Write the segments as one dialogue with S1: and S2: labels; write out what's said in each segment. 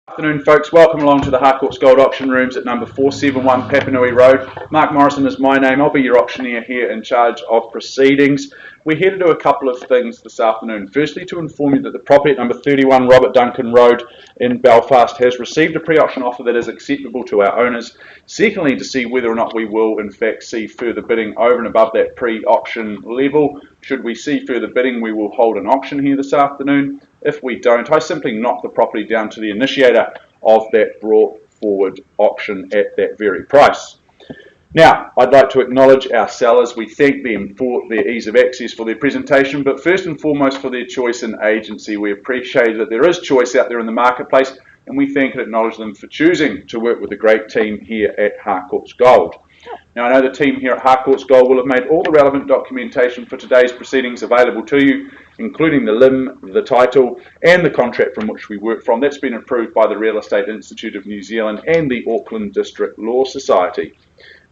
S1: Afternoon folks, welcome along to the Harcourts Gold Auction Rooms at number 471 Papanui Road. Mark Morrison is my name. I'll be your auctioneer here in charge of proceedings. We're here to do a couple of things this afternoon. Firstly, to inform you that the property at number 31 Duncan Road in Belfast has received a pre-auction offer that is acceptable to our owners. Secondly, to see whether or not we will in fact see further bidding over and above that pre-auction level. Should we see further bidding, we will hold an auction here this afternoon. If we don't, I simply knock the property down to the initiator of that brought forward auction at that very price. Now, I'd like to acknowledge our sellers. We thank them for their ease of access for their presentation, but first and foremost for their choice in agency. We appreciate that there is choice out there in the marketplace, and we thank and acknowledge them for choosing to work with a great team here at Harcourts Gold. Now, I know the team here at Harcourts Gold will have made all the relevant documentation for today's proceedings available to you, including the LIM, the title, and the contract from which we work from. That's been approved by the Real Estate Institute of New Zealand and the Auckland District Law Society.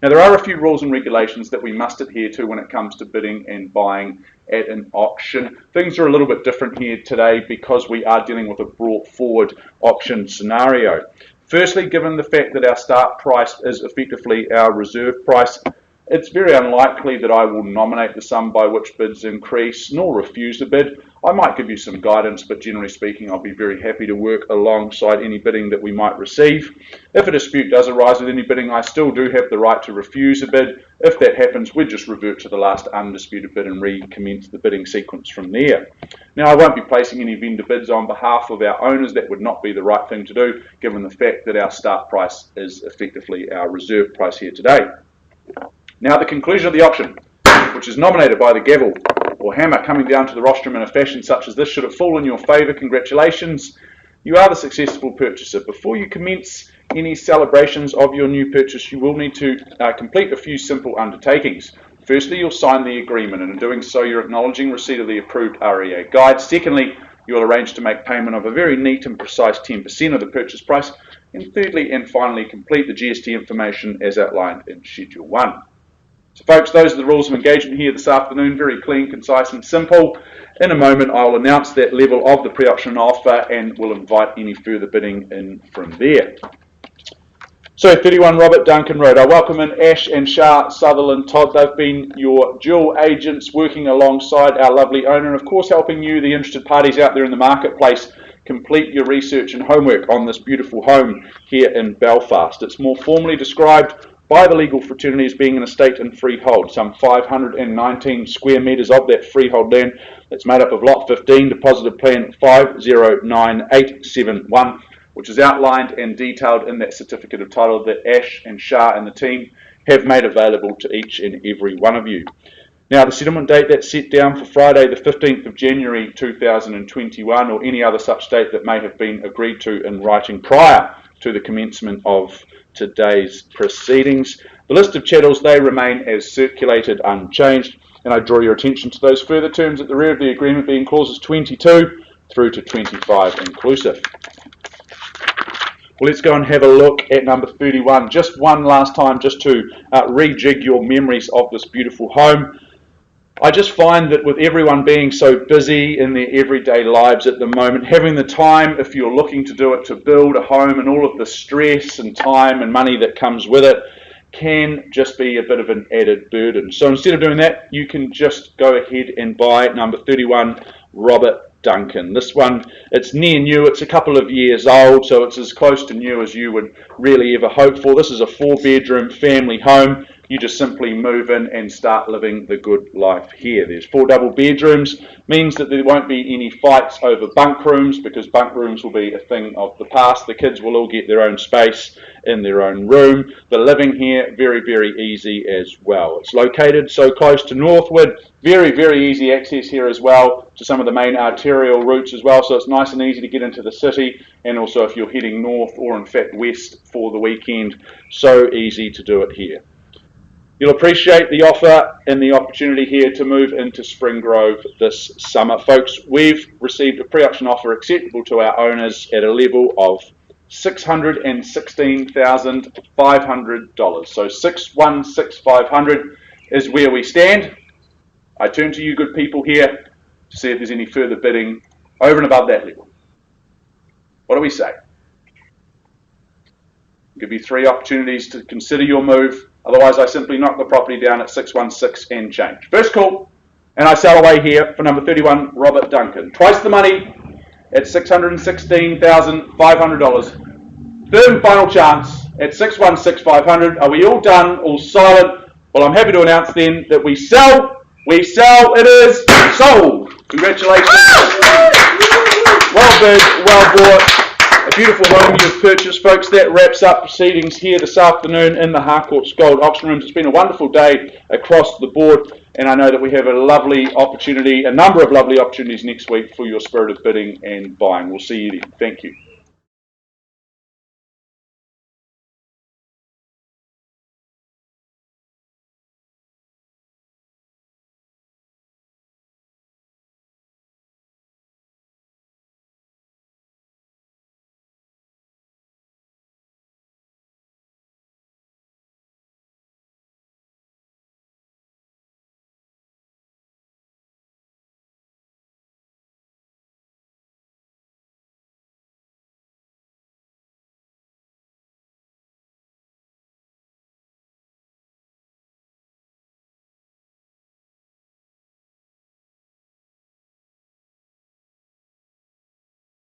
S1: Now, there are a few rules and regulations that we must adhere to when it comes to bidding and buying at an auction. Things are a little bit different here today because we are dealing with a brought forward auction scenario. Firstly, given the fact that our start price is effectively our reserve price, it's very unlikely that I will nominate the sum by which bids increase, nor refuse a bid. I might give you some guidance, but generally speaking, I'll be very happy to work alongside any bidding that we might receive. If a dispute does arise with any bidding, I still do have the right to refuse a bid. If that happens, we'd just revert to the last undisputed bid and recommence the bidding sequence from there. Now, I won't be placing any vendor bids on behalf of our owners. That would not be the right thing to do, given the fact that our start price is effectively our reserve price here today. Now, the conclusion of the auction, which is nominated by the gavel or hammer coming down to the rostrum in a fashion such as this, should it fall in your favour, congratulations. You are the successful purchaser. Before you commence any celebrations of your new purchase, you will need to complete a few simple undertakings. Firstly, you'll sign the agreement, and in doing so, you're acknowledging receipt of the approved REA guide. Secondly, you'll arrange to make payment of a very neat and precise 10% of the purchase price. And thirdly and finally, complete the GST information as outlined in Schedule 1. So folks, those are the rules of engagement here this afternoon, very clean, concise and simple. In a moment I'll announce that level of the pre-auction offer and we'll invite any further bidding in from there. So 31 Duncan Road, I welcome in Ash and Shah Sutherland Todd. They've been your dual agents working alongside our lovely owner and of course helping you, the interested parties out there in the marketplace, complete your research and homework on this beautiful home here in Belfast. It's more formally described by the legal fraternity as being an estate and freehold, some 519 square metres of that freehold land. That's made up of Lot 15, Deposited Plan 509871, which is outlined and detailed in that certificate of title that Ash and Shah and the team have made available to each and every one of you. Now, the settlement date that's set down for Friday the 15th of January 2021 or any other such date that may have been agreed to in writing prior to the commencement of today's proceedings. The list of chattels, they remain as circulated unchanged, and I draw your attention to those further terms at the rear of the agreement being clauses 22 through to 25 inclusive. Well, let's go and have a look at number 31 just one last time, just to rejig your memories of this beautiful home. I just find that with everyone being so busy in their everyday lives at the moment, having the time, if you're looking to do it, to build a home and all of the stress and time and money that comes with it can just be a bit of an added burden. So instead of doing that, you can just go ahead and buy number 31 Duncan. This one, it's near new, it's a couple of years old, so it's as close to new as you would really ever hope for. This is a 4-bedroom family home. You just simply move in and start living the good life here. There's 4 double bedrooms, means that there won't be any fights over bunk rooms because bunk rooms will be a thing of the past. The kids will all get their own space in their own room. The living here, very, very easy as well. It's located so close to Northwood, very, very easy access here as well to some of the main arterial routes as well, so it's nice and easy to get into the city, and also if you're heading north or in fact west for the weekend, so easy to do it here. You'll appreciate the offer and the opportunity here to move into Spring Grove this summer. Folks, we've received a pre-auction offer acceptable to our owners at a level of $616,500. So $616,500 is where we stand. I turn to you good people here to see if there's any further bidding over and above that level. What do we say? Give you 3 opportunities to consider your move. Otherwise, I simply knock the property down at 616 and change. First call, and I sell away here for number 31, Robert Duncan. Twice the money at $616,500. Third and final chance at 616,500. Are we all done? All silent? Well, I'm happy to announce then that we sell. We sell. It is sold. Congratulations. Well bid, well bought. A beautiful home you've purchased, folks. That wraps up proceedings here this afternoon in the Harcourts Gold Auction Rooms. It's been a wonderful day across the board, and I know that we have a lovely opportunity, a number of lovely opportunities next week for your spirit of bidding and buying. We'll see you then. Thank you.